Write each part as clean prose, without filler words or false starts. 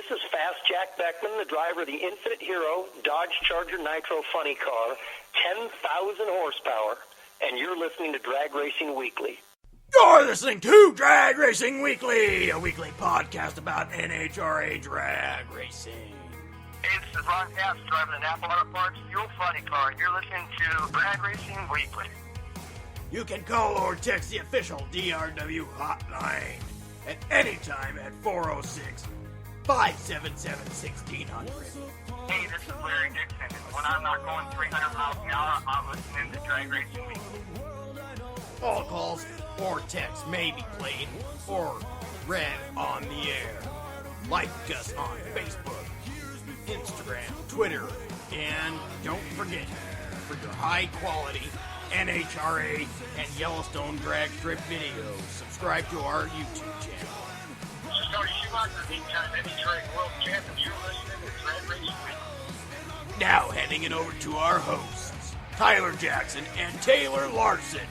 This is Fast Jack Beckman, the driver of the Infinite Hero Dodge Charger Nitro Funny Car, 10,000 horsepower, and you're listening to Drag Racing Weekly. You're listening to Drag Racing Weekly, a weekly podcast about NHRA drag racing. Hey, this is Ron Capps driving an Apple Auto Parts Fuel Funny Car, and you're listening to Drag Racing Weekly. You can call or text the official DRW hotline at any time at 406-577-1600. Hey, this is Larry Dixon, and when I'm not going 300 miles an hour, I'm listening to Drag Racing Weekly. All calls or texts may be played or read on the air. Like us on Facebook, Instagram, Twitter, and don't forget, for your high-quality NHRA and Yellowstone drag strip videos, subscribe to our YouTube channel. Scotty Schumacher, eight-time NHRA World Champion, you're listening to Drag Racing Weekly. Now handing it over to our hosts, Tyler Jackson and Taylor Larson.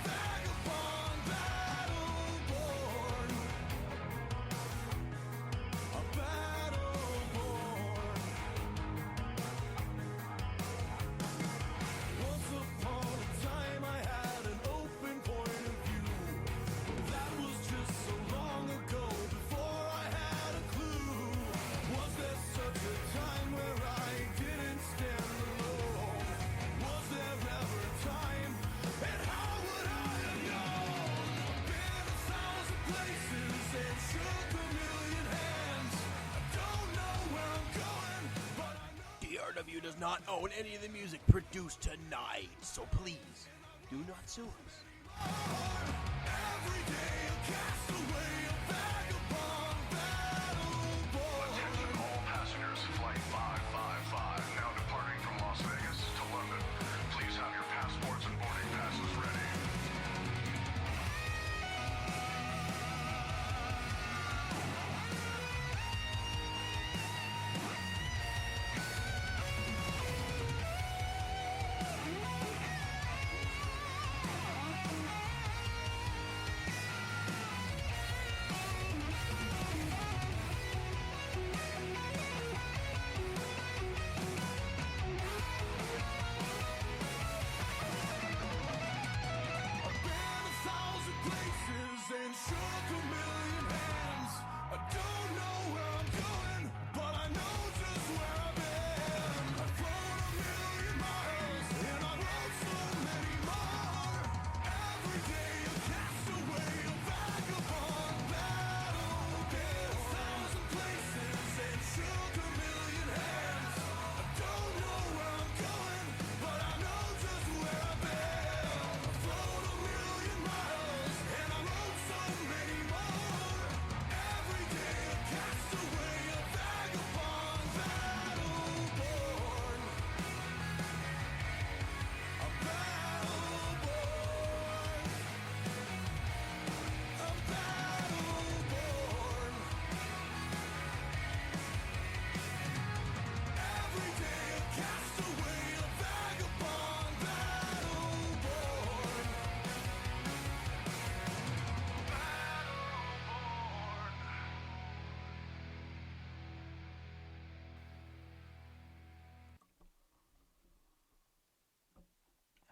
DRW does not own any of the music produced tonight, so please do not sue us. Attention all passengers, flight 555, now departing from Las Vegas to London. Please have your passports and boarding passes ready.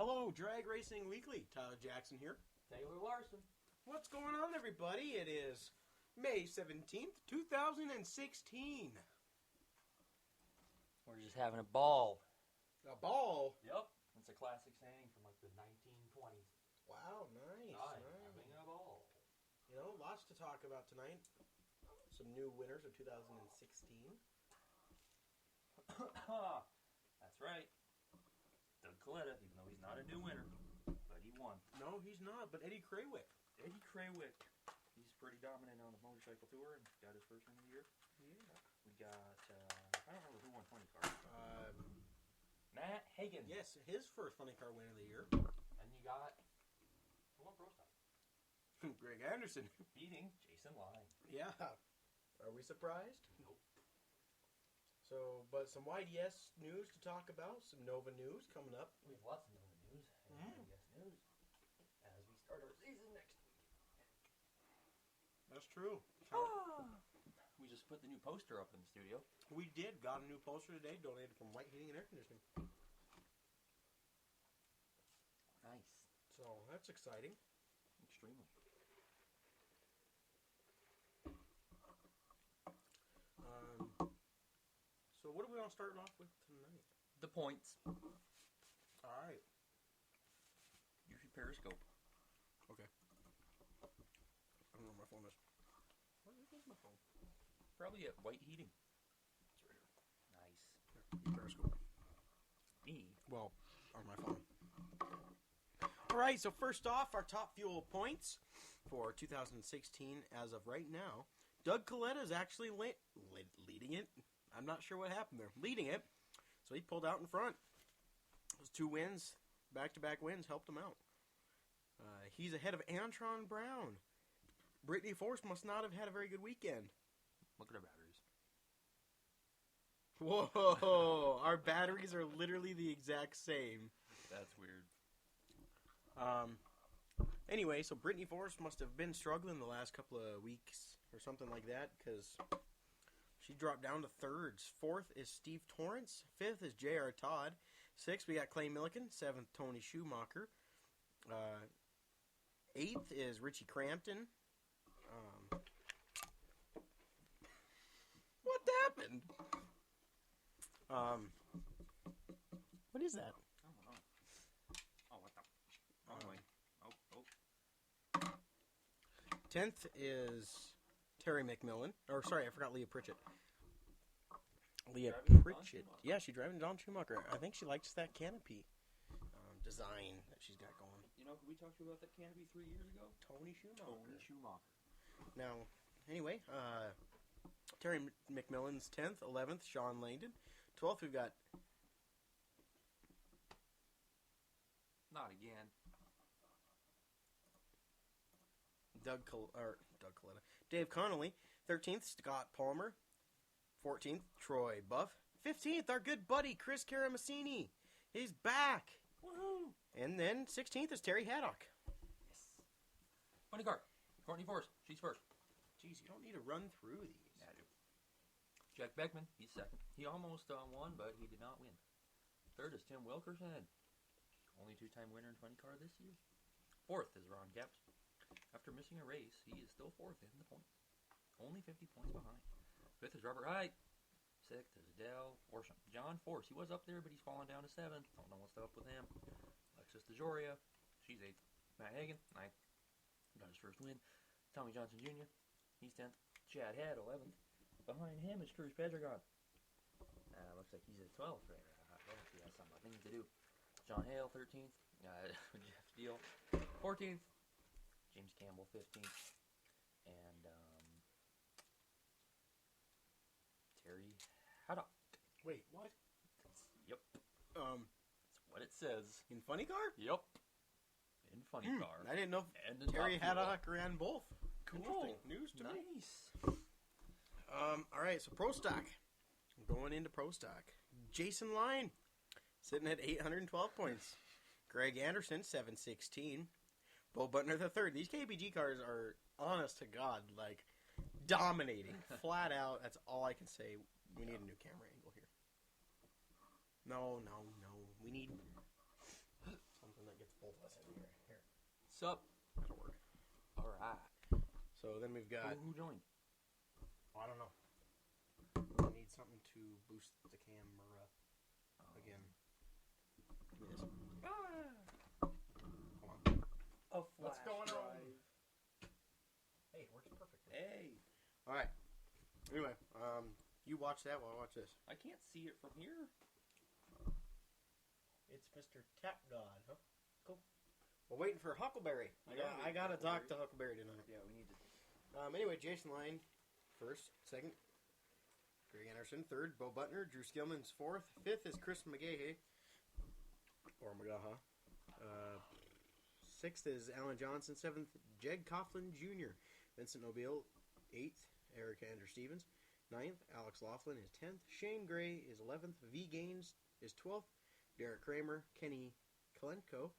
Hello, Drag Racing Weekly. Tyler Jackson here. Taylor Larson. What's going on, everybody? It is May 17th, 2016. We're just having a ball. A ball? Yep. That's a classic saying from like the 1920s. Wow, nice. Having a ball. You know, lots to talk about tonight. Some new winners of 2016. That's right. Doug Coletta, even though he's not a new winner, but he won. No, he's not, but Eddie Krawick. Eddie Krawick. He's pretty dominant on the motorcycle tour and got his first win of the year. Yeah. We got, I don't remember who won funny car. Matt Hagen. Yes, his first funny car win of the year. And you got, who won Pro Stock? Greg Anderson. Beating Jason Line. Yeah. Are we surprised? Nope. So, but some YDS news to talk about, some Nova news coming up. We have lots of Nova news and YDS news as we start our season next week. That's true. We just put the new poster up in the studio. We did. Got a new poster today, donated from White Heating and Air Conditioning. Nice. So, that's exciting. Extremely. So, what do we want to start off with tonight? The points. All right. Use your periscope. Okay. I don't know where my phone is. Where is my phone? Probably at White Heating. It's right here. Nice. Periscope. Me. Well, on my phone. All right, so first off, our top fuel points for 2016 as of right now. Doug Coletta is actually leading it. I'm not sure what happened there. Leading it. So he pulled out in front. Those 2 wins, back-to-back wins, helped him out. He's ahead of Antron Brown. Brittany Force must not have had a very good weekend. Look at our batteries. Whoa! Our batteries are literally the exact same. That's weird. Anyway, so Brittany Force must have been struggling the last couple of weeks or something like that, because she dropped down to thirds. 4th is Steve Torrance. 5th is J.R. Todd. 6th, we got Clay Milliken. 7th, Tony Schumacher. 8th is Richie Crampton. What happened? What is that? I don't know. Oh, what the? Wrong way. Oh. 10th is Terry McMillan. Or, sorry, I forgot Leah Pritchett. Leah Driving Don Pritchett. Schumacher. Yeah, she's driving Don Schumacher. I think she likes that canopy design that she's got going. You know who we talked to about that canopy 3 years ago? Tony Schumacher. Tony Schumacher. Now, anyway, Terry McMillan's 10th. 11th, Sean Langdon. 12th, we've got... Not again. Doug Coletta. Dave Connolly. 13th, Scott Palmer. 14th, Troy Buff. 15th, our good buddy, Chris Caramassini. He's back. Woohoo! And then 16th is Terry Haddock. Yes. Funny car. Courtney Force. She's first. Jeez, you don't need to run through these. Yeah, I do. Jack Beckman. He's second. He almost won, but he did not win. Third is Tim Wilkerson. Only 2-time winner in funny car this year. 4th is Ron Gepps. After missing a race, he is still 4th in the points. Only 50 points behind. 5th is Robert Height. 6th is Dale Orsham. John Force. He was up there, but he's fallen down to 7th. Don't know what's up with him. Alexis DeJoria. She's 8th. Matt Hagan. 9th. Got his first win. Tommy Johnson Jr. He's 10th. Chad Head. 11th. Behind him is Cruz Pedregon. Looks like he's at 12th right now. He has some things to do. John Hale, 13th. Jeff Steele, 14th. James Campbell, 15th. And Terry Haddock. Wait, what? Yep. That's what it says. In funny car? Yep. In funny car. I didn't know And if in Terry top fuel. Haddock ran both. Cool. Interesting news to me. Nice. All right, so Pro Stock. Going into Pro Stock. Jason Line, sitting at 812 points. Greg Anderson, 716. Bo Butner III. These KBG cars are, honest to God, like, dominating. Flat out. That's all I can say. We need a new camera angle here. No. We need something that gets both of us in here. Here. Sup? That'll work. All right. So then we've got... Who joined? I don't know. We need something to boost the camera again. Give me this. Hold on. A What's going on? drive. Hey, it works perfectly. Hey. All right. Anyway, you watch that while I watch this. I can't see it from here. It's Mr. Tap God, huh? Cool. We're waiting for Huckleberry. I gotta talk to Huckleberry tonight. Yeah, we need to. Anyway, Jason Line, first. Second, Greg Anderson. Third, Bo Butner. Drew Skillman's fourth. Fifth is Chris McGahey. Or Magaha. Sixth is Alan Johnson. Seventh, Jeg Coughlin Jr. Vincent Nobile, 8th. Eric Andrew Stevens. 9th, Alex Laughlin is 10th. Shane Gray is 11th. V Gaines is 12th. Derek Kramer, Kenny Kalenko,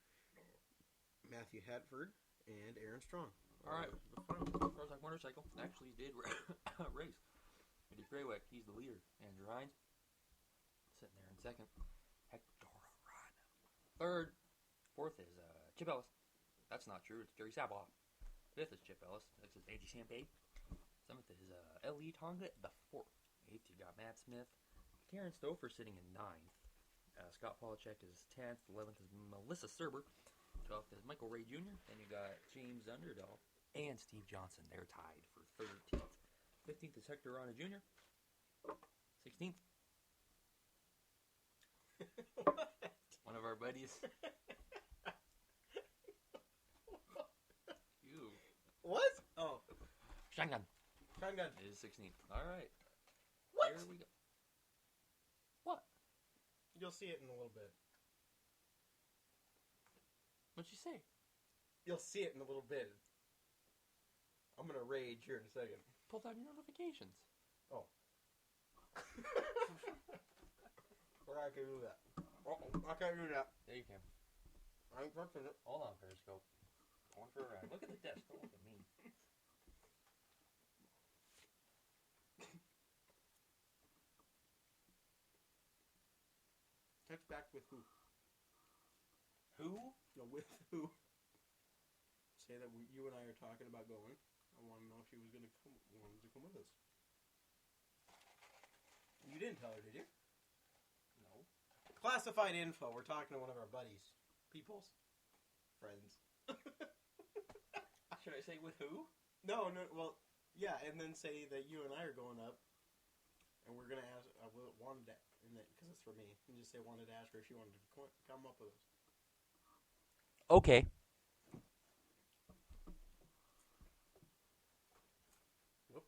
Matthew Hatford, and Aaron Strong. All right. The final Prozac motorcycle actually did race. Eddie Graywick, he's the leader. Andrew Hines, sitting there in second. Hector Run. Third. Fourth is Chip Ellis. That's not true. It's Jerry Saboff. Fifth is Chip Ellis. Sixth is A.G. Champagne. Seventh is L.E. Tonga the fourth. Eighth, you got Matt Smith. Karen Stouffer sitting in ninth. Scott Polachek is 10th. 11th is Melissa Serber. 12th is Michael Ray Jr. Then you got James Underdahl and Steve Johnson. They're tied for 13th. 15th is Hector Rana Jr. 16th. One of our buddies. You. What? Oh. Shangan Shotgun. is 16th. All right. What? Here we go. What? You'll see it in a little bit. What'd you say? You'll see it in a little bit. I'm gonna rage here in a second. Pull down your notifications. Oh. Or I can do that. Oh, I can't do that. There you can. I ain't touching it. Hold on, Periscope. Going for a ride. Look at the desk. Don't look at me. Text back with who? Who? No, with who? Say that you and I are talking about going. I want to know if she was wanted to come with us. You didn't tell her, did you? No. Classified info. We're talking to one of our buddies. People's. Friends. Should I say with who? No, well, yeah, and then say that you and I are going up, and we're going to ask, wanted to, because it's for me, and just say wanted to ask her if she wanted to come up with us. Okay. Whoop.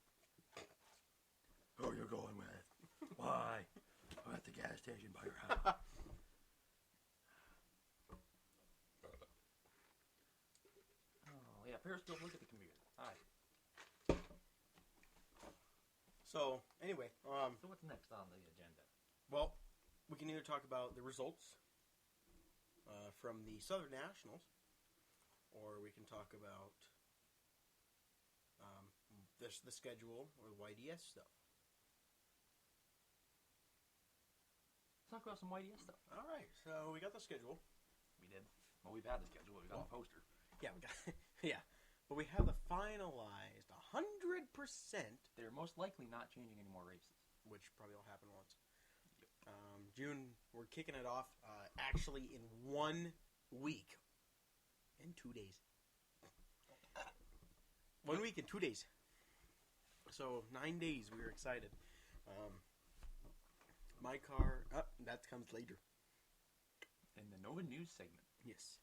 Who are you going with? Why? I'm at the gas station by your house. Oh, yeah, Periscope, look at the computer. Hi. So, anyway, So what's next on the agenda? well, we can either talk about the results from the Southern Nationals, or we can talk about the schedule or the YDS stuff. Let's talk about some YDS stuff. All right, so we got the schedule. We did. Well, we've had the schedule. We've got a poster. Yeah, we got yeah, but we have the finalized 100%, They're most likely not changing any more races. which probably will happen once. June, we're kicking it off actually in 1 week, in 2 days. 1 week and 2 days. So 9 days. We were excited. My car. That comes later. In the Nova News segment. Yes.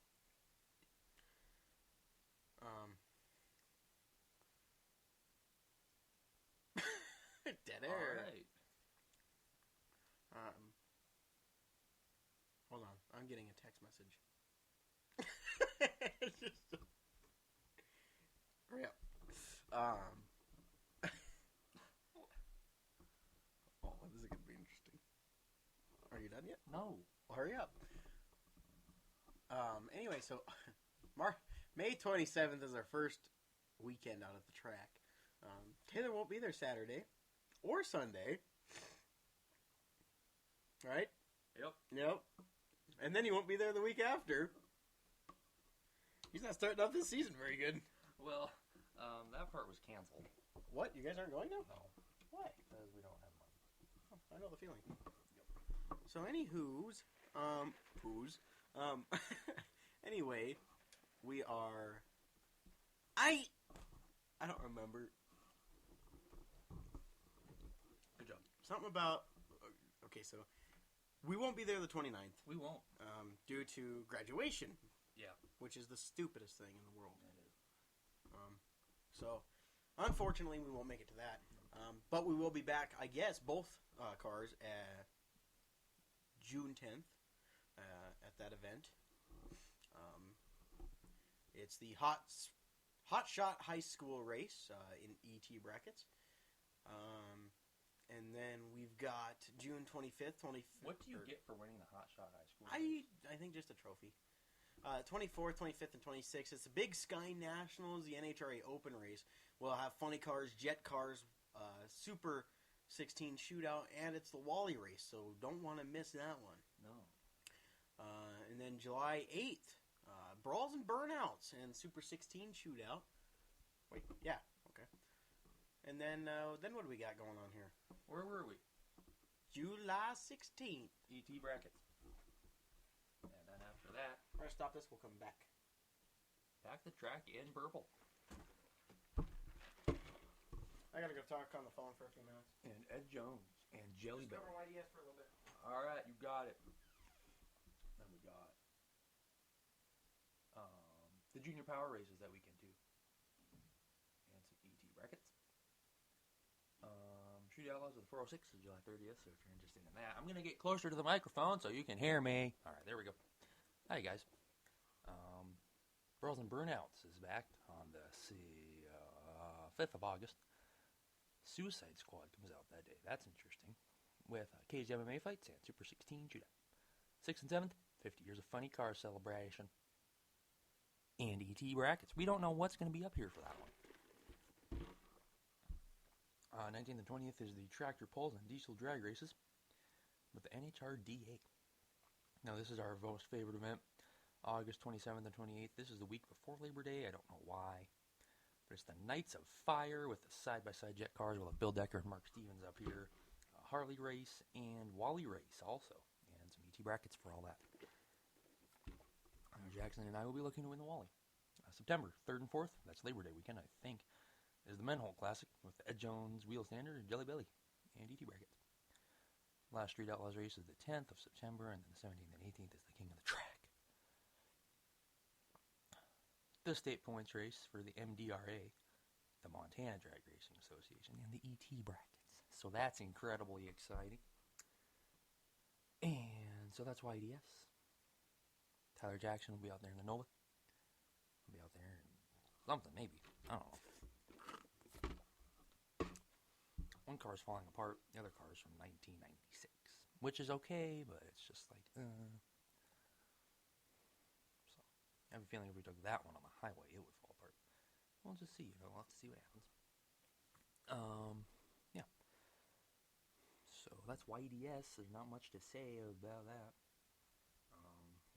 Dead air. All right. Hold on. I'm getting a text message. Hurry up. Oh, this is going to be interesting. Are you done yet? No. Well, hurry up. Anyway, so May 27th is our first weekend out at the track. Taylor won't be there Saturday or Sunday. Right? Yep. And then he won't be there the week after. He's not starting off this season very good. Well, that part was canceled. What? You guys aren't going now? No. Why? Because we don't have money. Oh, I know the feeling. So, anywho's, anyway, we are, I don't remember. Good job. Something about, okay, so, we won't be there the 29th. We won't. Due to graduation. Yeah. Which is the stupidest thing in the world. It is. So, unfortunately, we won't make it to that. But we will be back, I guess, both cars at June 10th at that event. It's the Hot Shot High School race in ET brackets. And then we've got June 25th. What do you get for winning the Hot Shot High School? I think just a trophy. 24th, 25th, and 26th. It's the Big Sky Nationals, the NHRA Open race. We'll have funny cars, jet cars, super 16 shootout, and it's the Wally race, so don't want to miss that one. No. And then July 8th, Brawls and Burnouts and Super 16 shootout. Wait, yeah, okay. And then what do we got going on here? Where were we? July 16th. ET brackets. And then after that, We're gonna stop this. We'll come back. back the track in purple. I gotta go talk on the phone for a few minutes. And Ed Jones and Jelly Just Belly. cover YDS for a little bit. All right, you got it. Then we got the junior power races that weekend too, and some ET brackets. Shoot Outlaws with the 406 is July 30th, so if you're interested in that, I'm gonna get closer to the microphone so you can hear me. All right, there we go. Hi guys. Brawls and Burnouts is back on the 5th of August. Suicide Squad comes out that day. That's interesting. With Cage MMA fights and Super 16 shootout. 6th and 7th, 50 years of funny car celebration. And ET brackets. We don't know what's going to be up here for that one. 19th and 20th is the tractor pulls and diesel drag races with the NHRDA. Now this is our most favorite event. August 27th and 28th. This is the week before Labor Day. I don't know why. But it's the Knights of Fire with the side-by-side jet cars. We'll have Bill Decker and Mark Stevens up here. Harley race and Wally race also. And some ET brackets for all that. Jackson and I will be looking to win the Wally. September 3rd and 4th, that's Labor Day weekend, I think, is the Menhole Classic with Ed Jones, Wheel Standard, and Jelly Belly, and ET brackets. Last Street Outlaws race is the 10th of September, and then the 17th and 18th is the King of the Track. The state points race for the MDRA, the Montana Drag Racing Association, and the ET brackets. So that's incredibly exciting. And so that's YDS. Tyler Jackson will be out there in the Nova. He'll be out there in something, maybe. I don't know. One car's falling apart. The other car's from 1996. Which is okay, but it's just like, So, I have a feeling if we took that one on the highway, it would fall apart. We'll just see. We'll have to see what happens. Yeah. So that's YDS. There's not much to say about that.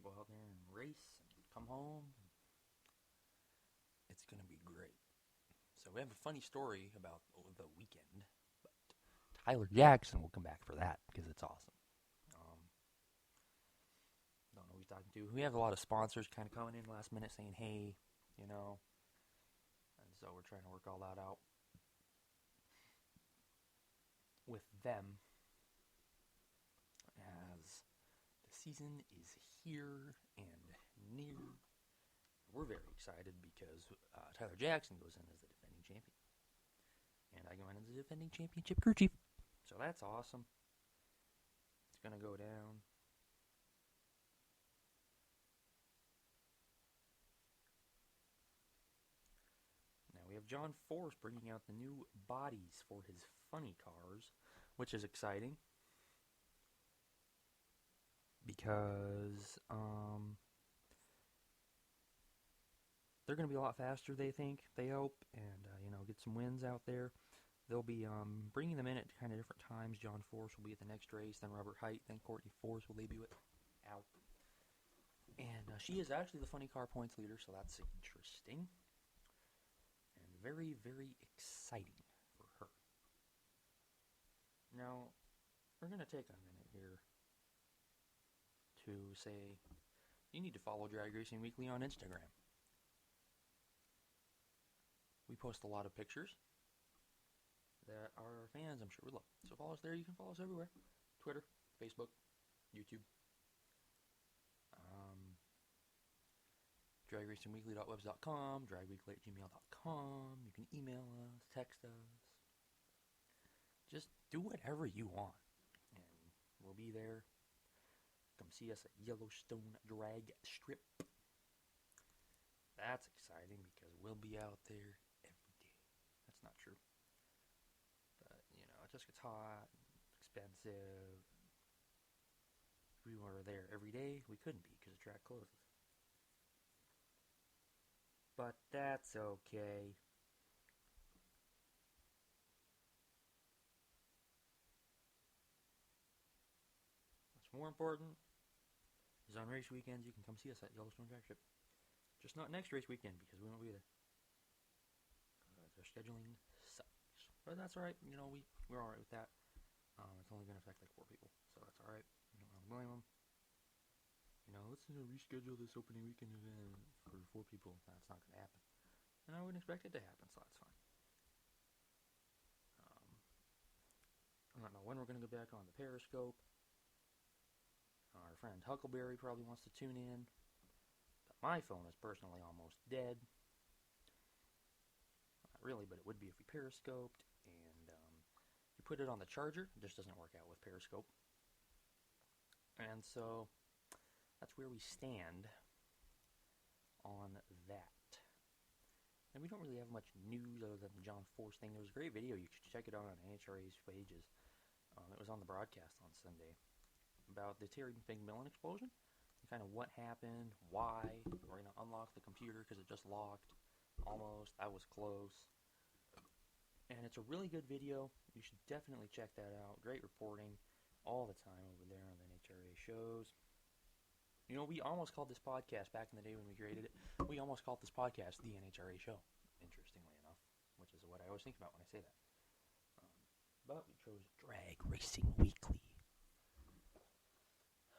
Go out there and race and come home. It's going to be great. So we have a funny story about the weekend, but Tyler Jackson will come back for that because it's awesome. Don't know who he's talking to. We have a lot of sponsors kind of coming in last minute saying, hey, and so we're trying to work all that out with them as the season is here and near. We're very excited because Tyler Jackson goes in as the defending champion. And I go in as the defending championship crew chief. So that's awesome. It's going to go down. Now we have John Force bringing out the new bodies for his funny cars, which is exciting. Because they're going to be a lot faster, they hope, and, get some wins out there. They'll be bringing them in at kind of different times. John Force will be at the next race, then Robert Height, then Courtney Force will debut out. And she is actually the funny car points leader, so that's interesting. And very, very exciting for her. Now, we're going to take a minute here to say, you need to follow Drag Racing Weekly on Instagram. We post a lot of pictures that our fans, I'm sure, would love. So follow us there. You can follow us everywhere. Twitter, Facebook, YouTube. DragRacingWeekly.webs.com, dragweekly@gmail.com. You can email us, text us. Just do whatever you want. And we'll be there. Come see us at Yellowstone Drag Strip. That's exciting because we'll be out there every day. That's not true. But, it just gets hot, expensive. If we were there every day, we couldn't be because the track closes. But that's okay. more important is on race weekends, you can come see us at Yellowstone Drag Strip. Just not next race weekend, because we won't be there. Our scheduling sucks. But that's alright. You know, we're alright with that. It's only going to affect like 4 people, so that's alright. You don't really blame them. You know, let's reschedule this opening weekend event for 4 people. That's not going to happen. And I wouldn't expect it to happen, so that's fine. I don't know when we're going to go back on the Periscope. Our friend Huckleberry probably wants to tune in. But my phone is personally almost dead. Not really, but it would be if we Periscoped. And you put it on the charger. It just doesn't work out with Periscope. And so that's where we stand on that. And we don't really have much news other than the John Force thing. There was a great video. You should check it out on NHRA's pages. It was on the broadcast on Sunday about the Terry McMillan explosion. And kind of what happened, why. We're going to unlock the computer because it just locked. Almost. That was close. And it's a really good video. You should definitely check that out. Great reporting all the time over there on the NHRA shows. You know, we almost called this podcast, back in the day when we created it, we almost called this podcast the NHRA show, interestingly enough, which is what I always think about when I say that. But we chose Drag Racing Weekly,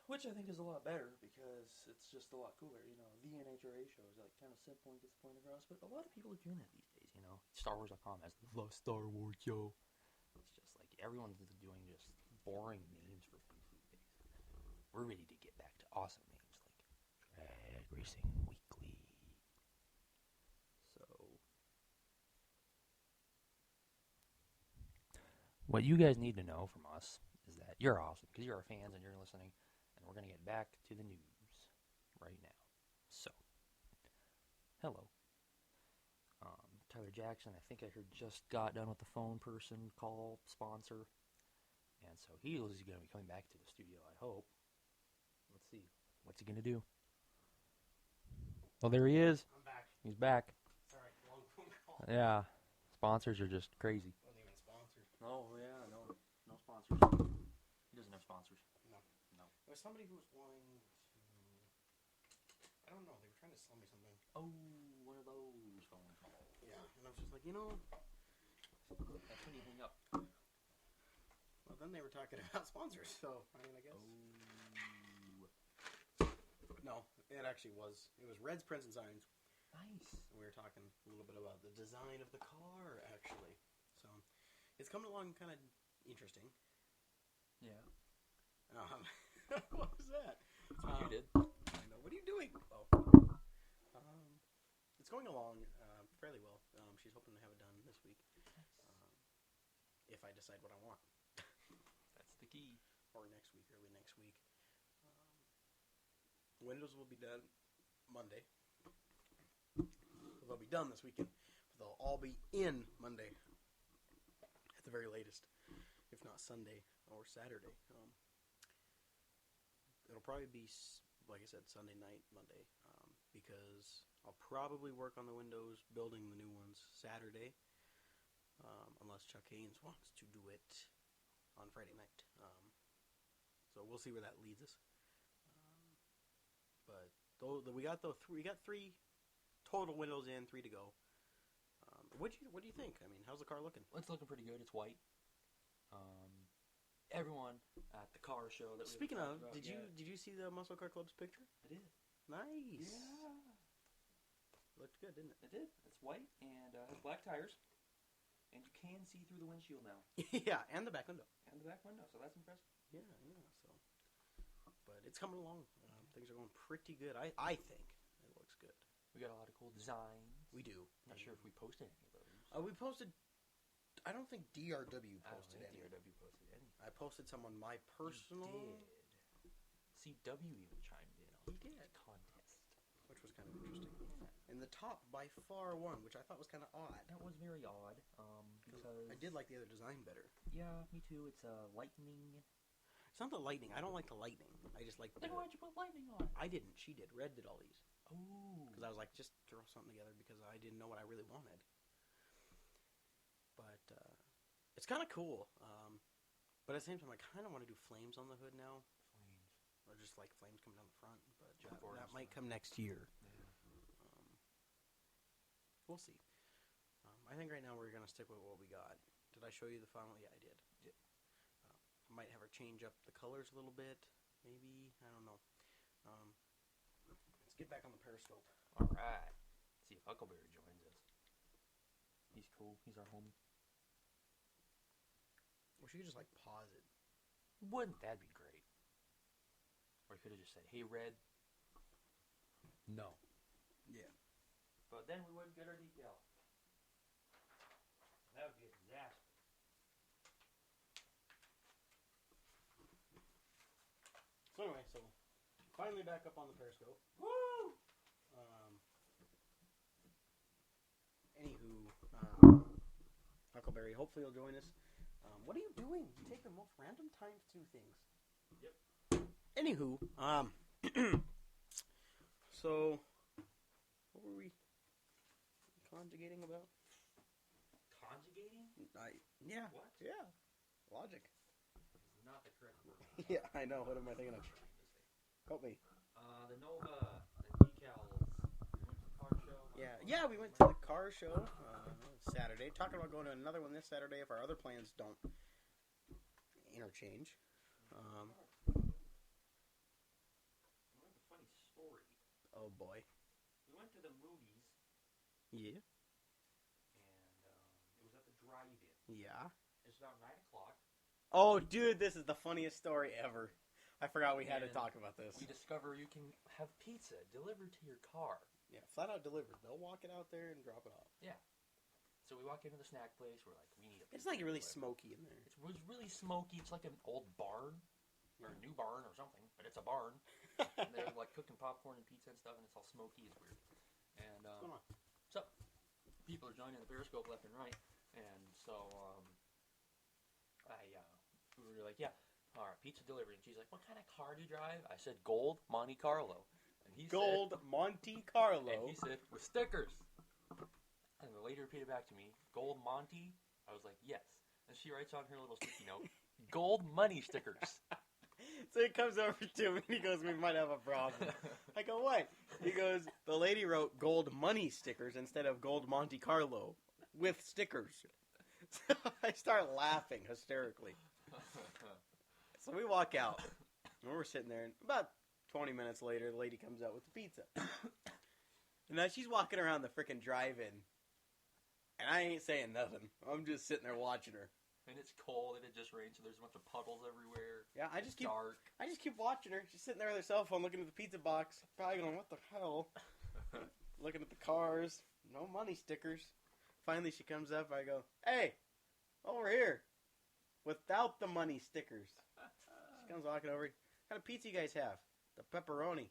which I think is a lot better because it's just a lot cooler. You know, the NHRA show is like kind of simple and gets the point across, but a lot of people are doing that these days. You know, StarWars.com has the Star Wars show. It's just like everyone's doing just boring names for things these days. We're ready to get back to awesome names like Drag Racing Weekly. So, what you guys need to know from us is that you're awesome because you're our fans and you're listening, and we're going to get back to the news right now. So, hello. Tyler Jackson, I think I heard, just got done with the phone person call sponsor, and so he is going to be coming back to the studio, I hope. Let's see. What's he going to do? Oh, there he is. I'm back. He's back. Sorry, long phone call. Yeah. Sponsors are just crazy. Wasn't even sponsored. Oh, yeah. No sponsors. He doesn't have sponsors. No. It was somebody who was wanting to... I don't know. They were trying to sell me something. Oh, one of those phone calls. Yeah, and I was just like, you know... That's when you hang up. Well, then they were talking about sponsors, so, I mean, I guess... No, it actually was. It was Reds, Prints, and Signs. Nice. And we were talking a little bit about the design of the car, actually. So, it's coming along kind of interesting. Yeah. What was that? That's what you did. I know. What are you doing? Oh. It's going along fairly well. She's hoping to have it done this week. If I decide what I want. That's the key. Or next week, early next week. Windows will be done Monday. They'll be done this weekend. But they'll all be in Monday. At the very latest. If not Sunday or Saturday. It'll probably be, like I said, Sunday night, Monday. Because I'll probably work on the windows, building the new ones Saturday. Unless Chuck Haynes wants to do it on Friday night. So we'll see where that leads us. But we got 3 total windows in, 3 to go. What do you think? I mean, how's the car looking? It's looking pretty good. It's white. Everyone at the car show that Speaking of, about, did you see the Muscle Car Club's picture? I did. Nice. Yeah. Looked good, didn't it? It did. It's white and has black tires, and you can see through the windshield now. Yeah, and the back window. And the back window, so that's impressive. Yeah. So, but it's coming along. Things are going pretty good. I think it looks good. We got a lot of cool designs. We do. Not sure if we posted any of those. We posted. I don't think DRW posted any. DRW posted any. I posted some on my personal. He did. CW even chimed in on He did. the contest, Which was kind of interesting. And the top by far won, which I thought was kind of odd. That was very odd. Because I did like the other design better. Yeah, me too. It's lightning. It's not the lightning. I don't like the lightning. I just like. Then why'd you put lightning on? I didn't. She did. Red did all these. Oh. Because I was like, just throw something together because I didn't know what I really wanted. But it's kind of cool. But at the same time, I kind of want to do flames on the hood now. or just like flames coming down the front. But Jet board that and might stuff. come next year. Yeah. We'll see. I think right now we're gonna stick with what we got. Did I show you the final? Yeah, I did. Yeah. I might have her change up the colors a little bit. Maybe, I don't know. Let's get back on the Periscope. All right. See if Huckleberry joins us. He's cool. He's our homie. Or she could just like pause it. Wouldn't that be great? Or he could have just said, "Hey, Red." No. Yeah. But then we wouldn't get our decal. That would be a disaster. So anyway, finally back up on the Periscope. Woo! Anywho, Huckleberry, hopefully you'll join us. What are you doing? You take the most random times to things. Yep. Anywho, so what were we conjugating about? Conjugating? Yeah. What? Yeah. Logic. Is not the correct word. Yeah, I know. What am I thinking of? Help me. The Nova, the decals. We went to the car show. Yeah, we went to the car show Saturday. Talking about going to another one this Saturday if our other plans don't interchange. I have a funny story. Oh boy. We went to the movies, Yeah. and it was at the drive-in. Yeah. It's about 9 o'clock. Oh, dude, this is the funniest story ever. I forgot we had to And talk about this. We discover you can have pizza delivered to your car. Yeah, flat out delivered. They'll walk it out there and drop it off. Yeah. So we walk into the snack place. We're like, we need a pizza. It's like really delivered. smoky in there. It was really smoky. It's like an old barn. Or a new barn or something. But it's a barn. And they're like cooking popcorn and pizza and stuff. And it's all smoky. It's weird. And What's going on? so people are joining the Periscope left and right. And so we were like, yeah. All right, pizza delivery. And she's like, what kind of car do you drive? I said, Gold Monte Carlo. And he Gold said, Monte Carlo. And he said, with stickers. And the lady repeated back to me, Gold Monte? I was like, yes. And she writes on her little sticky note, Gold Money stickers. So he comes over to him and he goes, we might have a problem. I go, what? He goes, the lady wrote gold money stickers instead of Gold Monte Carlo with stickers. So I start laughing hysterically. So we walk out, and we're sitting there, and about 20 minutes later, the lady comes out with the pizza. And now she's walking around the frickin' drive-in, and I ain't saying nothing. I'm just sitting there watching her. And it's cold, and it just rained, so there's a bunch of puddles everywhere. Yeah, I just keep dark. watching her. She's sitting there with her cell phone, looking at the pizza box, probably going, what the hell? Looking at the cars, no money stickers. Finally, she comes up, I go, hey, over here, without the money stickers. She comes walking over. What kind of pizza you guys have? The pepperoni.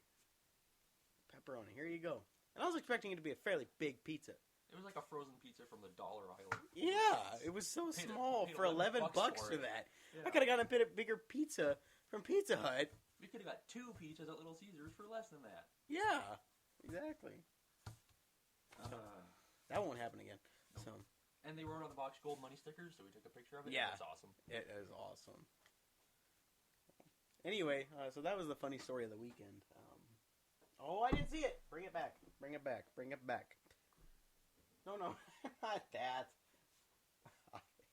Pepperoni. Here you go. And I was expecting it to be a fairly big pizza. It was like a frozen pizza from the dollar aisle. Yeah, it was so small for 11 bucks for that. Yeah. I could have gotten a bigger pizza from Pizza Hut. We could have got 2 pizzas at Little Caesars for less than that. Yeah, exactly. That won't happen again. Nope. So, and they wrote on the box Gold Money stickers, so we took a picture of it. Yeah. It's awesome. it is awesome. Anyway, so that was the funny story of the weekend. I didn't see it. Bring it back. Bring it back. Bring it back. No, not that.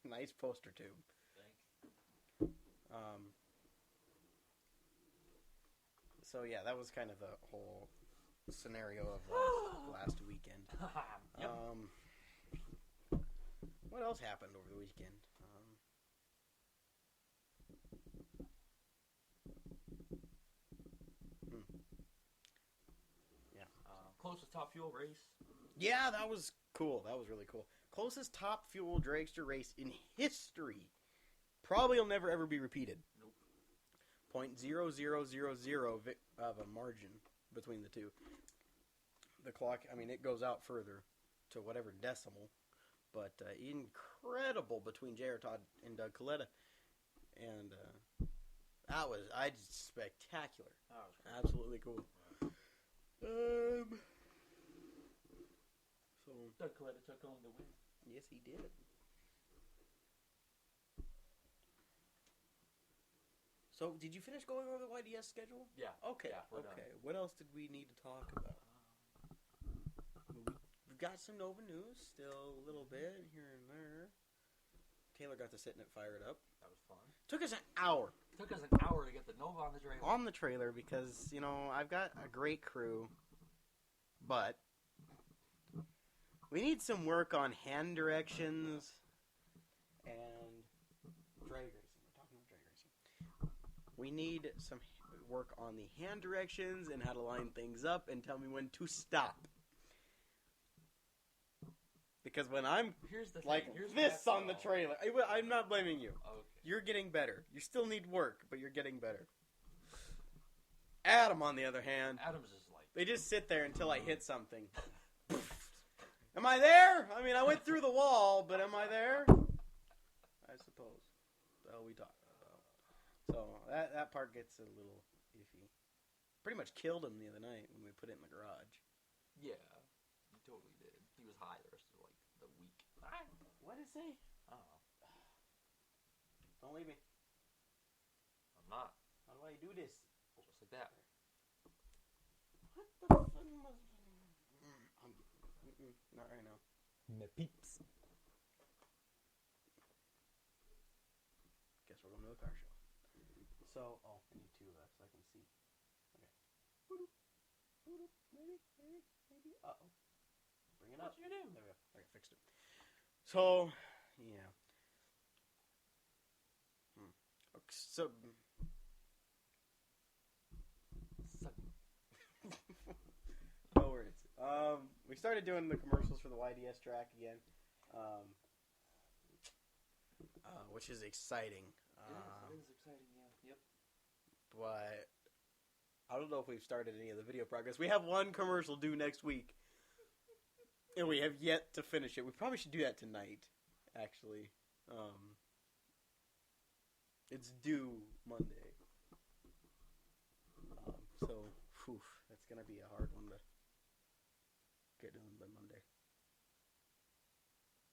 Nice poster tube. Thanks. So yeah, that was kind of the whole scenario of last weekend. Yep. What else happened over the weekend? Yeah. Closest top fuel race. Yeah, that was cool. That was really cool. Closest top fuel dragster race in history. Probably will never ever be repeated. Nope. .0000 of a margin between the two. The clock, I mean, it goes out further to whatever decimal, but incredible between J.R. Todd and Doug Coletta. And that was just spectacular. That was great. Absolutely cool. So Doug Coletta took home the win. yes, he did. So, did you finish going over the YDS schedule? Yeah. Okay. Yeah, we're okay. done. What else did we need to talk about? We've got some Nova news, still a little bit here and there. Taylor got to sit in it, fire it up. That was fun. Took us an hour. Took us an hour to get the Nova on the trailer. On the trailer because, you know, I've got a great crew, but we need some work on hand directions and drag racing. We're talking about drag racing. We need some work on the hand directions and how to line things up and tell me when to stop. Because when I'm Here's the thing. like Here's this what I on the saw. trailer, I'm not blaming you. Okay. You're getting better. You still need work, but you're getting better. Adam, on the other hand, Adam's just like, they just sit there until I hit something. Am I there? I mean, I went through the wall, but am I there? I suppose. Well, we talked about. So that part gets a little iffy. Pretty much killed him the other night when we put it in the garage. yeah, he totally did. He was high the rest of like the week. What did it say? I don't know. Don't leave me. I'm not. How do I do this? Just like that. What the fuck was... Not right now. Me peeps. Guess we're going to a car show. So, I need two of us so I can see. Okay. Maybe. Uh-oh. Bring it up. What you do? There we go. Okay, fixed it. So, yeah. Okay, so... No words. We started doing the commercials for the YDS track again, which is exciting. It is exciting, yeah. Yep. But I don't know if we've started any of the video progress. We have one commercial due next week, and we have yet to finish it. We probably should do that tonight, actually. It's due Monday. So, that's going to be a hard one to get done by Monday.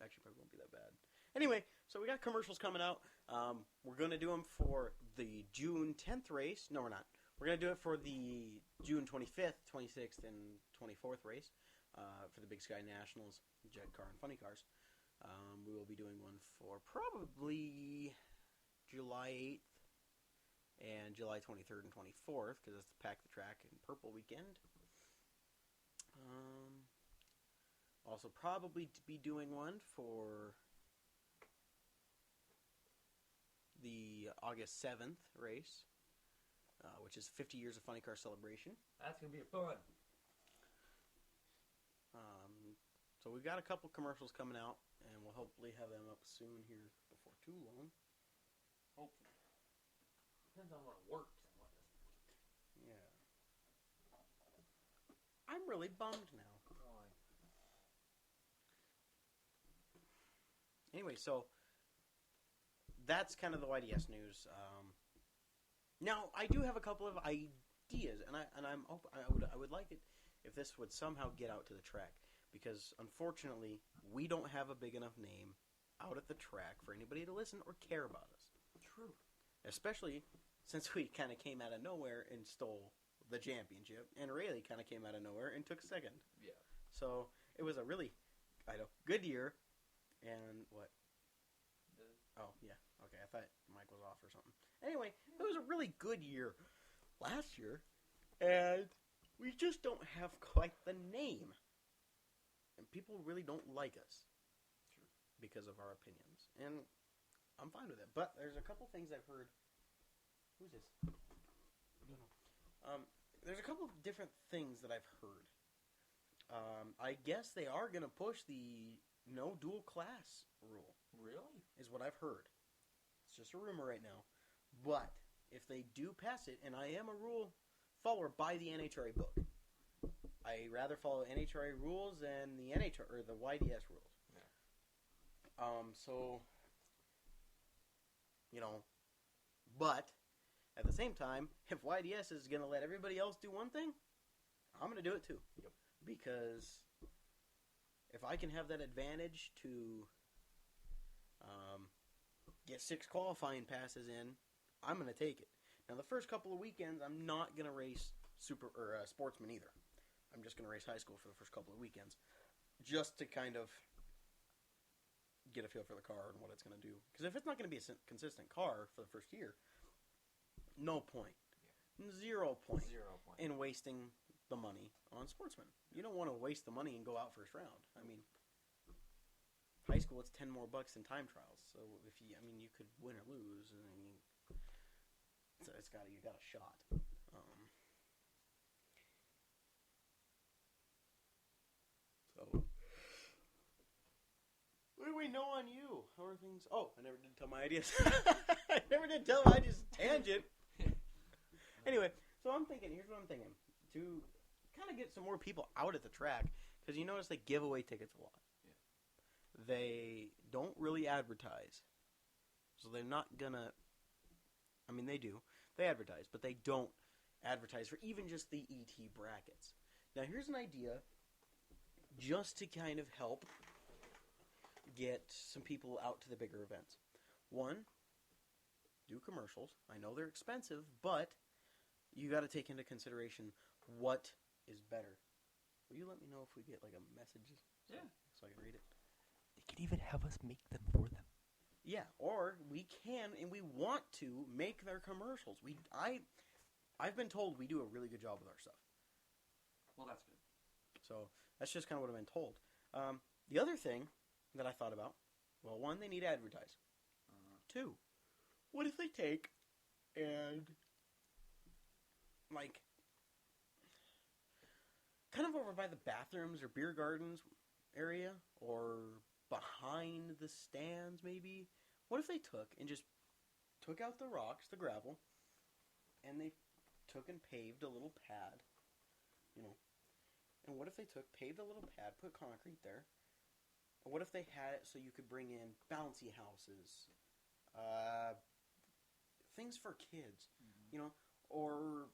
Actually, probably won't be that bad. Anyway, so we got commercials coming out. We're going to do them for the June 10th race. No, we're not. We're going to do it for the June 25th, 26th, and 24th race for the Big Sky Nationals, Jet Car and Funny Cars. We will be doing one for probably July 8th and July 23rd and 24th, because that's the Pack the Track and Purple weekend. Also probably to be doing one for the August 7th race, which is 50 years of Funny Car Celebration. That's going to be fun. So we've got a couple commercials coming out, and we'll hopefully have them up soon here before too long. Hopefully. Depends on what works and what doesn't. Yeah. I'm really bummed now. Why? Anyway, so that's kind of the YDS news. Now I do have a couple of ideas, and I would like it if this would somehow get out to the track, because unfortunately we don't have a big enough name out at the track for anybody to listen or care about us. True. Especially since we kind of came out of nowhere and stole the championship, and Rayleigh kind of came out of nowhere and took second. Yeah. So it was a really, good year. And what? Oh, yeah. Okay, I thought Mike was off or something. Anyway, it was a really good year last year, and we just don't have quite the name. And people really don't like us because of our opinions. And I'm fine with it. But there's a couple things I've heard. Who's this? I don't know. There's a couple of different things that I've heard. I guess they are going to push the no dual class rule. Really? Is what I've heard. It's just a rumor right now. But if they do pass it, and I am a rule follower by the NHRA book, I rather follow NHRA rules than the NHRA or the YDS rules. Yeah. So, but at the same time, if YDS is going to let everybody else do one thing, I'm going to do it too. Yep. Because if I can have that advantage to get 6 qualifying passes in, I'm going to take it. Now, the first couple of weekends, I'm not going to race sportsman either. I'm just going to race high school for the first couple of weekends, just to kind of get a feel for the car and what it's going to do. Because if it's not going to be a consistent car for the first year, no point. Yeah. 0 point. 0 point. In wasting the money on sportsman. You don't want to waste the money and go out first round. I mean, high school, it's $10 more in time trials. So if you could win or lose, and you got a shot. So, what do we know on you? How are things? Oh, I never did tell my ideas. I never did tell my ideas. Tangent. Anyway, so here's what I'm thinking. To kind of get some more people out at the track, because you notice they give away tickets a lot. Yeah. They don't really advertise. So they're not gonna, they do. They advertise, but they don't advertise for even just the ET brackets. Now here's an idea just to kind of help get some people out to the bigger events. One, do commercials. I know they're expensive, but you got to take into consideration what is better. Will you let me know if we get like a message? Yeah. So I can read it. They could even have us make them for them. Yeah, or we can and we want to make their commercials. I've been told we do a really good job with our stuff. Well, that's good. So that's just kind of what I've been told. The other thing that I thought about, well, one, they need to advertise. Two, what if they take and like kind of over by the bathrooms or beer gardens area or behind the stands maybe? What if they took and just took out the rocks, the gravel, and they took and paved a little pad, and what if they paved a little pad, put concrete there, and what if they had it so you could bring in bouncy houses, things for kids, or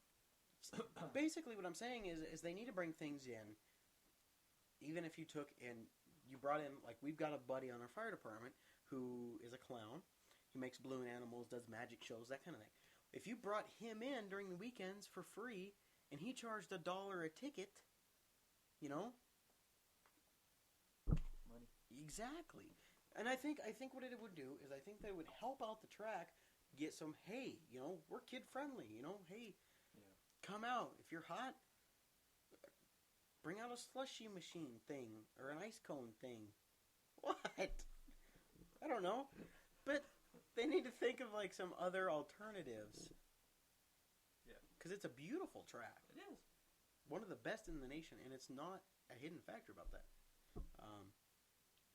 basically what I'm saying is they need to bring things in, even if you took and you brought in, like we've got a buddy on our fire department who is a clown. He makes balloon animals, does magic shows, that kind of thing. If you brought him in during the weekends for free and he charged $1 a ticket, money. Exactly. And I think what it would do is I think they would help out the track, get some, hey, we're kid friendly, hey, come out. If you're hot, bring out a slushy machine thing or an ice cone thing. What? I don't know. But they need to think of like some other alternatives. Yeah. Because it's a beautiful track. It is. One of the best in the nation, and it's not a hidden factor about that.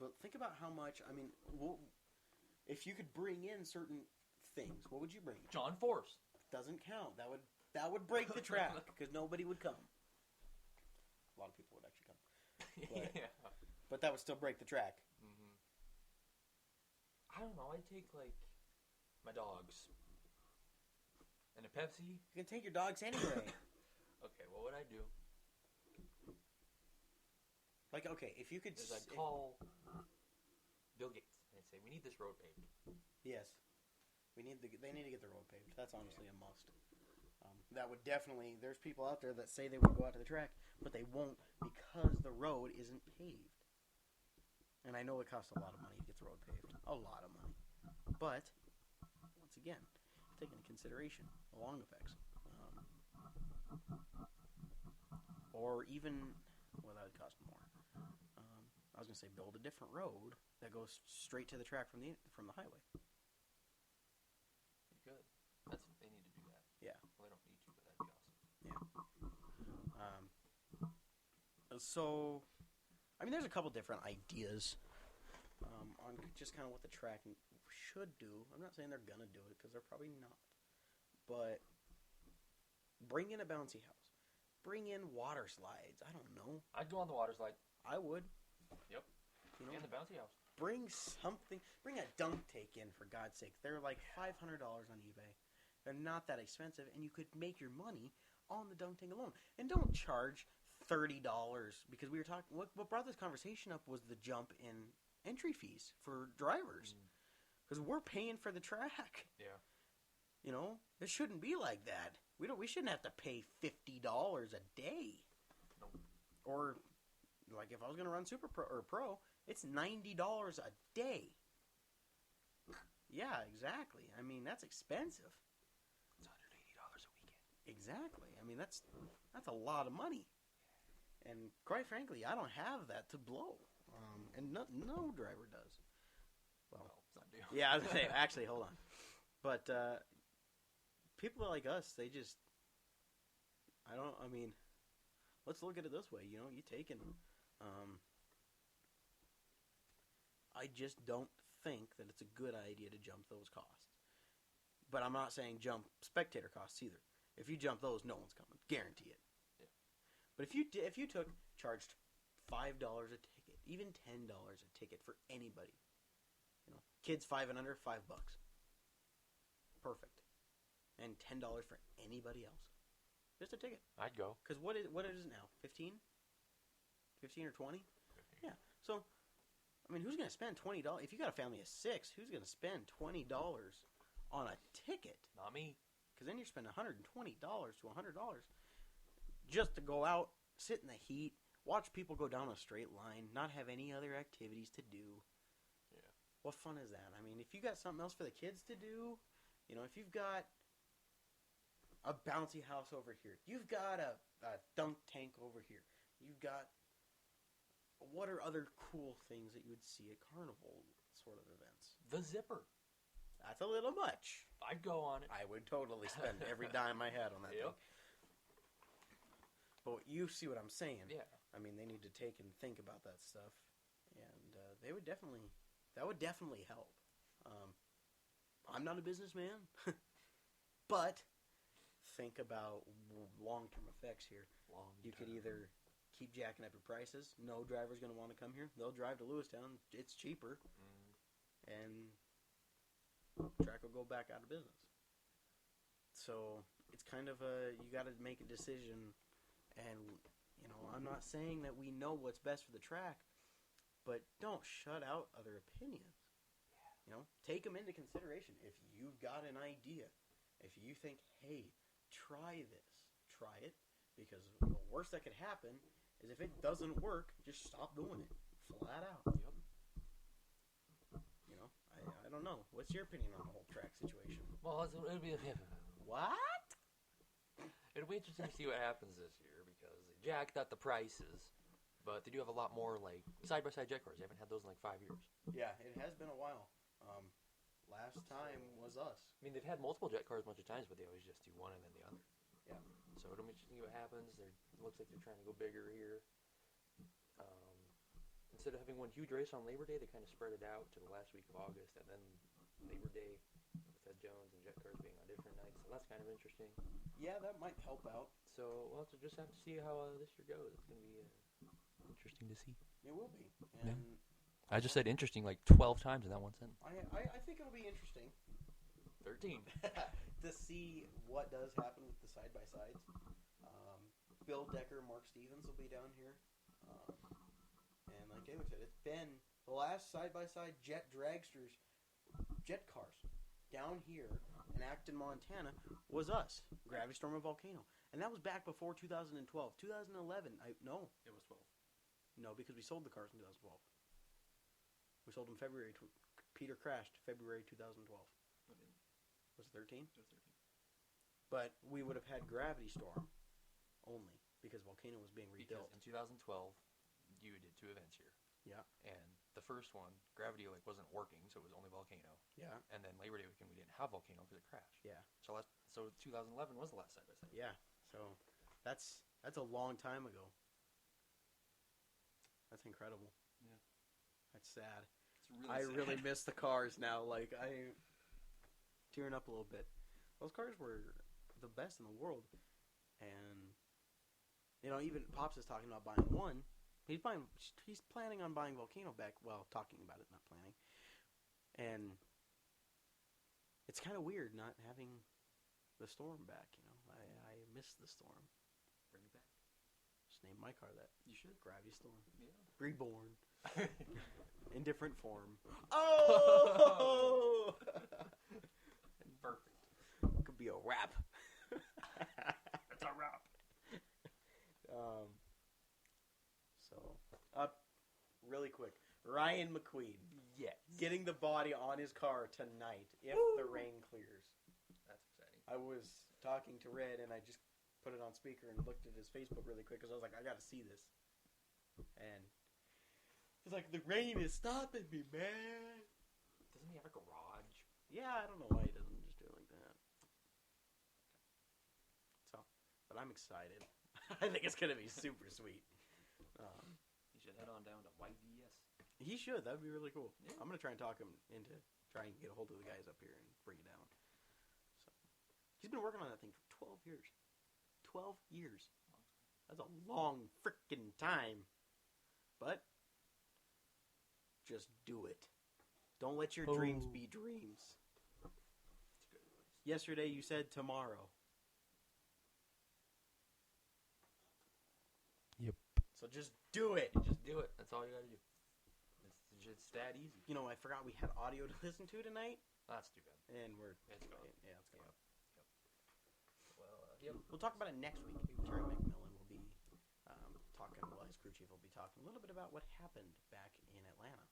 But think about how much, if you could bring in certain things, what would you bring? John Force. Doesn't count. That would break the track because nobody would come. A lot of people would actually come. But, Yeah. But that would still break the track. Mm-hmm. I don't know. I'd take, like, my dogs. And a Pepsi. You can take your dogs anyway. Okay, what would I do? Like, okay, if you could... Is I'd call Bill Gates and I'd say, we need this road paved. Yes. They need to get the road paved. That's honestly a must. That would definitely... There's people out there that say they would go out to the track, but they won't because the road isn't paved. And I know it costs a lot of money to get the road paved. A lot of money. But, once again, take into consideration the long effects. Or even... Well, that would cost more. I was going to say build a different road that goes straight to the track from the highway. You could. They need to do that. Yeah. Well, they don't need to, but that'd be awesome. Yeah. So, there's a couple different ideas on just kind of what the track should do. I'm not saying they're going to do it because they're probably not. But bring in a bouncy house. Bring in water slides. I don't know. I'd go on the water slide. I would. Yep. And the bouncy house. Bring something. Bring a dunk take in, for God's sake. They're like $500 on eBay. They're not that expensive, and you could make your money on the dunk tank alone. And don't charge $30 because we were talking. What brought this conversation up was the jump in entry fees for drivers because we're paying for the track. Yeah. You know, it shouldn't be like that. We shouldn't have to pay $50 a day. Nope. Or, like, if I was going to run Super Pro or Pro, it's $90 a day. Yeah, exactly. I mean, that's expensive. It's $180 a weekend. Exactly. I mean, that's a lot of money. And quite frankly, I don't have that to blow. And no driver does. Well, some do. yeah, I was going to say, actually, hold on. But people like us, they just, let's look at it this way. You know, I just don't think that it's a good idea to jump those costs. But I'm not saying jump spectator costs either. If you jump those, no one's coming. Guarantee it. Yeah. But if you charged $5 a ticket, even $10 a ticket for anybody, you know, kids 5 and under, $5. Perfect. And $10 for anybody else. Just a ticket. I'd go. Because what is it now? 15? 15 or 20? 15. Yeah. So, I mean, who's going to spend $20? If you got a family of 6, who's going to spend $20 on a ticket? Not me. Because then you're spending $120 to $100 just to go out, sit in the heat, watch people go down a straight line, not have any other activities to do. Yeah. What fun is that? I mean, if you got something else for the kids to do, you know, if you've got a bouncy house over here, you've got a dunk tank over here, you've got, what are other cool things that you would see at carnival sort of events? The zipper. That's a little much. I'd go on it. I would totally spend every dime I had on that Yep. thing. But you see what I'm saying. Yeah. I mean, they need to take and think about that stuff. And that would definitely help. I'm not a businessman, but think about long-term effects here. You could either keep jacking up your prices. No driver's going to want to come here. They'll drive to Lewistown. It's cheaper. And track will go back out of business. So it's kind of you got to make a decision. And, you know, I'm not saying that we know what's best for the track, but don't shut out other opinions. You know, take them into consideration. If you've got an idea, if you think, hey, try this, try it, because the worst that could happen is if it doesn't work, just stop doing it, flat out. Yep. You know, I don't know. What's your opinion on the whole track situation? Well, it'll be What? it'll be interesting to see what happens this year because they jacked up the prices, but they do have a lot more like side-by-side jet cars. They haven't had those in like 5 years. Yeah, it has been a while. Last time was us. I mean, they've had multiple jet cars a bunch of times, but they always just do one and then the other. Yeah. So it'll be interesting to see what happens. It looks like they're trying to go bigger here. Instead of having one huge race on Labor Day, they kind of spread it out to the last week of August, and then Labor Day with Ed Jones and jet cars being on different nights. So that's kind of interesting. Yeah, that might help out. So we'll have to just have to see how this year goes. It's going to be interesting to see. It will be. And I just said interesting like 12 times in that one sentence. I think it'll be interesting 13. to see what does happen with the side-by-sides. Bill Decker, Mark Stevens will be down here. And like David said, it's been the last side-by-side jet dragsters, jet cars, down here in Acton, Montana, was us, Gravity Storm and Volcano. And that was back before 2012. 2011, no. It was 12. No, because we sold the cars in 2012. We sold them February. Peter crashed February 2012. Was it 13? It was 13. But we would have had Gravity Storm only because Volcano was being rebuilt. Because in 2012, you did 2 events here. Yeah. And the first one, Gravity wasn't working, so it was only Volcano. Yeah. And then Labor Day weekend, we didn't have Volcano because it crashed. Yeah. So 2011 was the last side-by-side. Yeah. So that's a long time ago. That's incredible. Yeah. That's sad. It's I sad. really miss the cars now. Like, I tearing up a little bit. Those cars were the best in the world. And, you know, even Pops is talking about buying one. He's planning on buying Volcano back. Well, talking about it, not planning. And it's kind of weird not having the Storm back, you know. I miss the Storm. Bring it back. Just name my car that. You should. Gravity Storm. Yeah. Reborn. In different form. Oh! Perfect. Queen. Yes. Getting the body on his car tonight if the rain clears. That's exciting. I was talking to Red, and I just put it on speaker and looked at his Facebook really quick because I was like, I got to see this. And he's like, the rain is stopping me, man. Doesn't he have a garage? Yeah, I don't know why he doesn't just do it like that. So, but I'm excited. I think it's going to be super sweet. He should head on down to YDS. He should. That would be really cool. Yeah. I'm going to try and talk him into trying to get a hold of the guys up here and bring it down. So, he's been working on that thing for 12 years. 12 years. That's a long freaking time. But just do it. Don't let your dreams be dreams. Yesterday you said tomorrow. Yep. So just do it. Just do it. That's all you gotta do. It's just that easy. You know, I forgot we had audio to listen to tonight. That's too bad. And we're... It's gone. Yeah, it's gone. Well, yep. We'll talk about it next week. Terry McMillan will be talking, well, his crew chief will be talking a little bit about what happened back in Atlanta.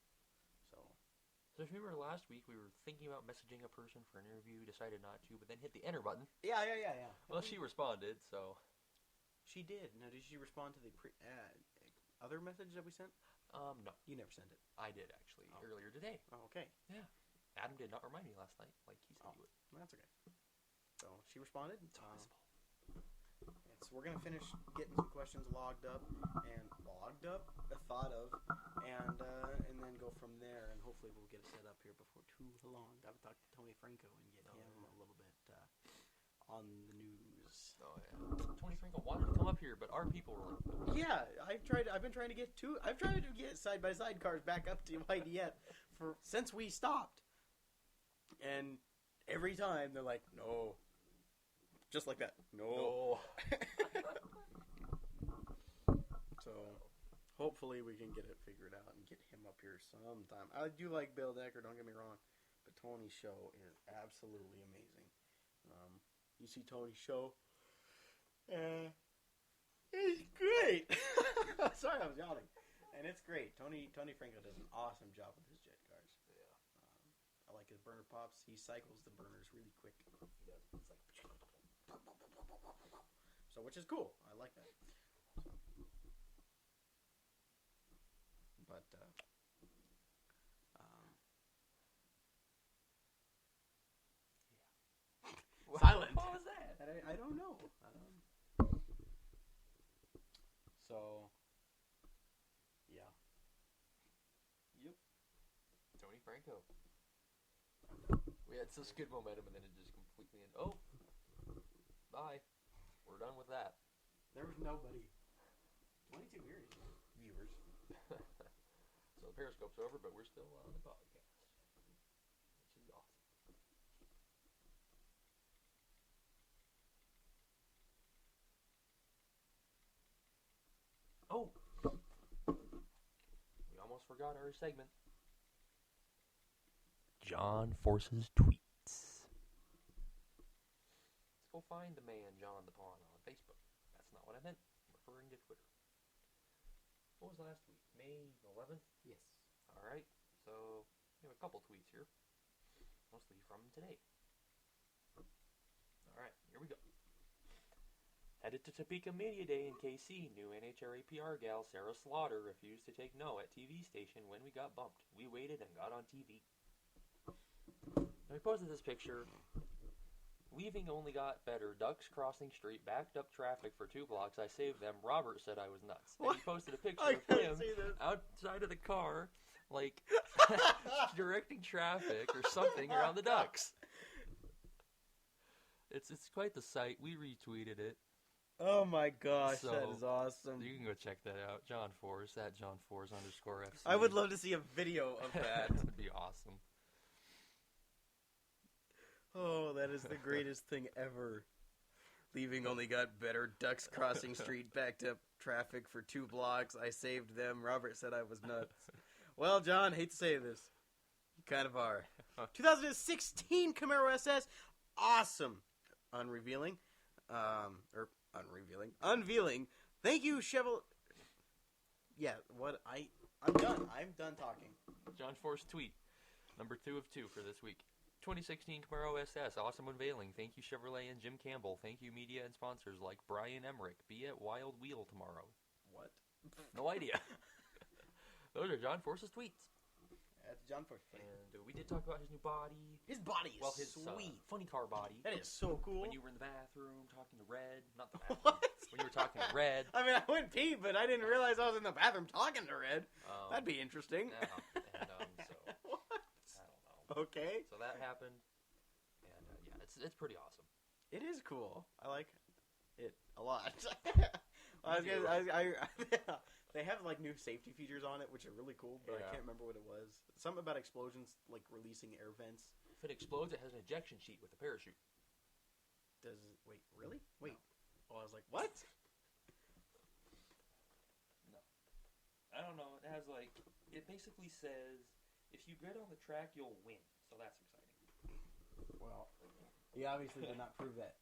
So if you remember last week, we were thinking about messaging a person for an interview, decided not to, but then hit the enter button. Yeah. Well, she responded, so... She did. Now, did she respond to the other message that we sent? No. You never sent it. I did, actually, earlier today. Oh, okay. Yeah. Adam did not remind me last night, like he said he would. That's okay. So, she responded. It's possible. So we're going to finish getting some questions thought of, and then go from there, and hopefully we'll get it set up here before too long. Got to talk to Tony Franco and get him a little bit on the news. Oh, yeah. Tony Franco wanted to come up here, but our people were like... Yeah, I've been trying to get side-by-side cars back up to YDS since we stopped. And every time they're like, no. Just like that. No. So, hopefully we can get it figured out and get him up here sometime. I do like Bill Decker, don't get me wrong, but Tony's show is absolutely amazing. You see Tony's show, it's great. Sorry, I was yawning. And it's great. Tony Franco does an awesome job with his jet cars. Yeah. I like his burner pops. He cycles the burners really quick. He does. It's like... So, which is cool. I like that. But, silent. What was that? I don't know. So, yeah. Yep. Tony Franco. We had such good momentum, and then it just completely ended. Oh, bye. We're done with that. There was nobody. 22 viewers. So the Periscope's over, but we're still on the podcast, which is awesome. Oh, we almost forgot our segment. John Force's tweets. Let's go find the man John the Pawn on Facebook. That's not what I meant. I'm referring to Twitter. What was last week? May 11th? Yes. Alright, so we have a couple tweets here. Mostly from today. Alright, here we go. Headed to Topeka Media Day in KC. New NHRA PR gal Sarah Slaughter refused to take no at TV station when we got bumped. We waited and got on TV. Now we posted this picture. Leaving only got better. Ducks crossing street, backed up traffic for 2 blocks. I saved them. Robert said I was nuts. And he posted a picture of him outside of the car, like, directing traffic or something around the Ducks. It's quite the sight. We retweeted it. Oh my gosh, So, that is awesome. You can go check that out. John Force, at John Force _FC. I would love to see a video of that. That would be awesome. Oh, that is the greatest thing ever. Leaving only got better. Ducks crossing street, backed up traffic for 2 blocks. I saved them. Robert said I was nuts. Well, John, hate to say this. You kind of are. 2016 Camaro SS. Awesome. Unrevealing. Unveiling. Thank you, Chevrolet. Yeah, what I I'm done. I'm done talking. John Force tweet, number 2 of 2 for this week. 2016 Camaro SS, awesome unveiling. Thank you, Chevrolet and Jim Campbell. Thank you, media and sponsors like Brian Emmerich. Be at Wild Wheel tomorrow. What? No idea. Those are John Force's tweets. That's John Force. And we did talk about his new body. His body is his sweet. funny car body. That is so cool. When you were in the bathroom talking to Red. Not the bathroom. What? When you were talking to Red. I mean, I went pee, but I didn't realize I was in the bathroom talking to Red. That'd be interesting. Yeah, and, so, What? I don't know. Okay. So that happened. And, yeah, it's pretty awesome. It is cool. I like it a lot. They have like new safety features on it, which are really cool, but I can't remember what it was. Something about explosions, like releasing air vents. If it explodes, it has an ejection sheet with a parachute. Does it? Wait, really? Wait. Oh, I was like, what? No. I don't know. It has like, it basically says, if you get on the track, you'll win. So that's exciting. Well, he obviously did not prove that.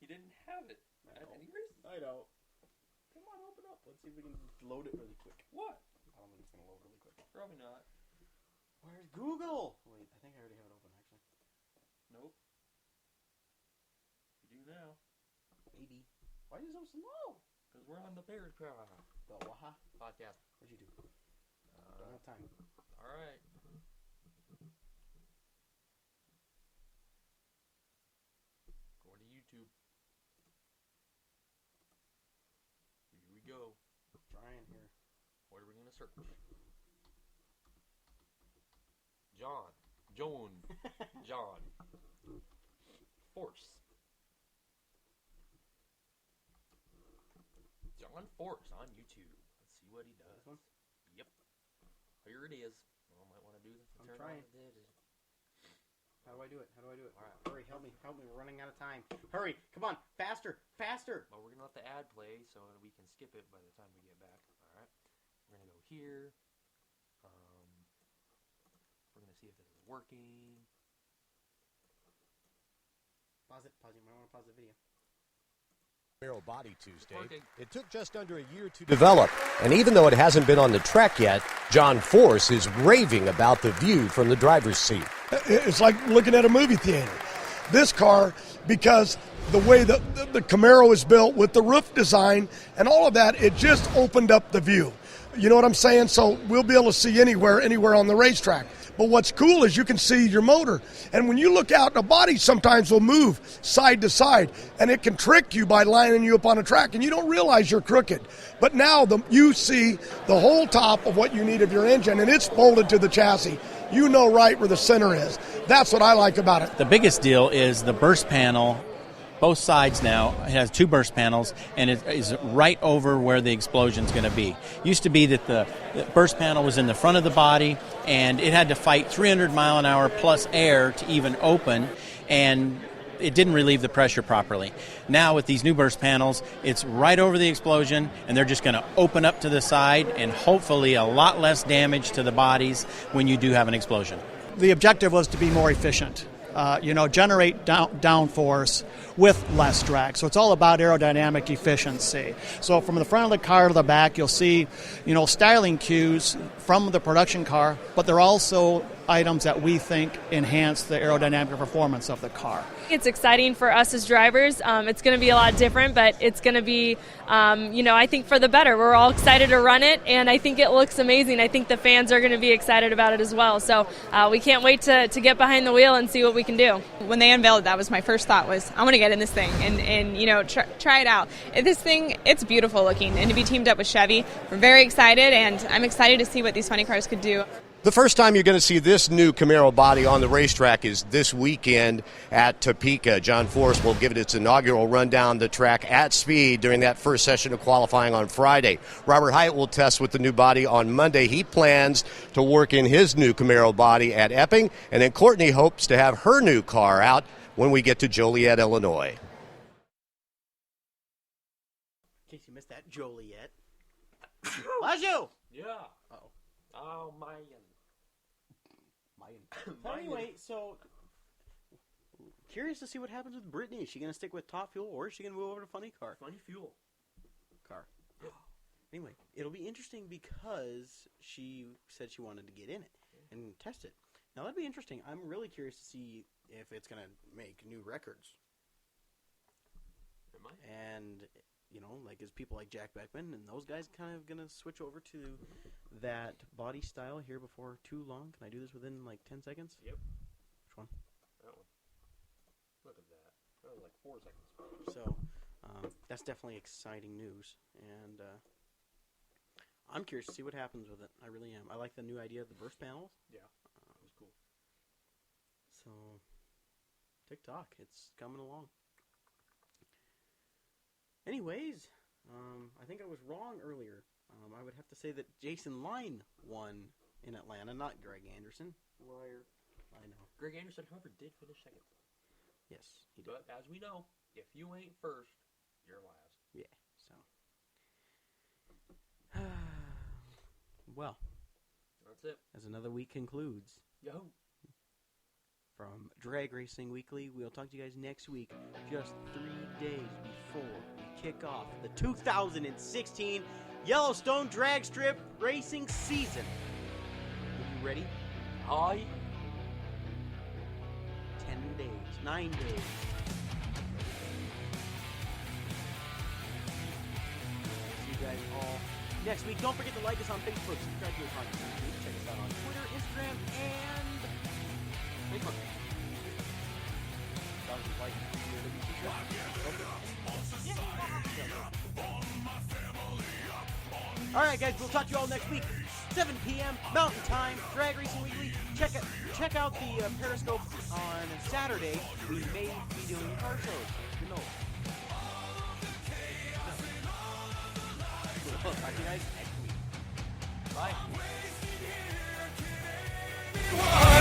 He didn't have it at any race. I know. Come on, open up. Let's see if we can load it really quick. What? I don't think it's going to load really quick. Probably not. Where's Google? Wait, I think I already have it open, actually. Nope. You do now. Maybe. Why is it so slow? Because we're on the Bears The Waha podcast. What'd you do? Don't have time. All right. Going to YouTube. Here we go. Trying here. What are we going to search? John. Force. John Force on YouTube. Let's see what he does. This one? Yep. Here it is. Well, might want to do this. I'm trying. How do I do it? All right. Hurry, help me. We're running out of time. Hurry, come on. Faster. Well, we're going to let the ad play so we can skip it by the time we get back. All right. We're going to go here. We're going to see if this is working. Pause it. You might want to pause the video. Camaro Body Tuesday. Working. It took just under a year to develop, and even though it hasn't been on the track yet, John Force is raving about the view from the driver's seat. It's like looking at a movie theater. This car, because the way the Camaro is built with the roof design and all of that, it just opened up the view. You know what I'm saying? So we'll be able to see anywhere on the racetrack. But what's cool is you can see your motor. And when you look out, the body sometimes will move side to side. And it can trick you by lining you up on a track. And you don't realize you're crooked. But now you see the whole top of what you need of your engine. And it's bolted to the chassis. You know right where the center is. That's what I like about it. The biggest deal is the burst panel. Both sides now, it has 2 burst panels, and it is right over where the explosion is going to be. Used to be that the burst panel was in the front of the body, and it had to fight 300 mile an hour plus air to even open, and it didn't relieve the pressure properly. Now with these new burst panels, it's right over the explosion, and they're just going to open up to the side, and hopefully a lot less damage to the bodies when you do have an explosion. The objective was to be more efficient. Generate downforce with less drag. So it's all about aerodynamic efficiency. So from the front of the car to the back, you'll see, styling cues from the production car, but they're also items that we think enhance the aerodynamic performance of the car. It's exciting for us as drivers. It's going to be a lot different, but it's going to be, I think for the better. We're all excited to run it, and I think it looks amazing. I think the fans are going to be excited about it as well. So we can't wait to get behind the wheel and see what we can do. When they unveiled it, that was my first thought was, I want to get in this thing and try it out. This thing, it's beautiful looking, and to be teamed up with Chevy, we're very excited, and I'm excited to see what these funny cars could do. The first time you're going to see this new Camaro body on the racetrack is this weekend at Topeka. John Force will give it its inaugural run down the track at speed during that first session of qualifying on Friday. Robert Hyatt will test with the new body on Monday. He plans to work in his new Camaro body at Epping, and then Courtney hopes to have her new car out when we get to Joliet, Illinois. In case you missed that, Joliet. Lajo! Yeah. Uh-oh. Oh, my. Anyway, so curious to see what happens with Brittany. Is she going to stick with Top Fuel, or is she going to move over to Funny Car? Funny Fuel. Car. Anyway, it'll be interesting because she said she wanted to get in it and test it. Now, that'd be interesting. I'm really curious to see if it's going to make new records. It might. And, like, is people like Jack Beckman and those guys kind of going to switch over to that body style here before too long? Can I do this within, 10 seconds? Yep. Which one? That one. Look at that. That was like 4 seconds. So, that's definitely exciting news. And I'm curious to see what happens with it. I really am. I like the new idea of the burst panels. Yeah, that was cool. So, TikTok, it's coming along. Anyways, I think I was wrong earlier. I would have to say that Jason Line won in Atlanta, not Greg Anderson. Liar. I know. Greg Anderson, however, did finish second. Yes, he did. But as we know, if you ain't first, you're last. Yeah, so. Well. That's it. As another week concludes. Yo. From Drag Racing Weekly, we'll talk to you guys next week, just 3 days before we kick off the 2016 Yellowstone Drag Strip Racing season. Are you ready? Aye. 10 days, 9 days. See you guys all next week. Don't forget to like us on Facebook, subscribe to us on YouTube, check us out on Twitter, Instagram, and Facebook. Alright guys, we'll talk to you all next week. 7 p.m. Mountain Time, Drag Racing Weekly. Check out the Periscope on Saturday. We may be doing car shows. Who knows? Talk to you guys next week. Bye.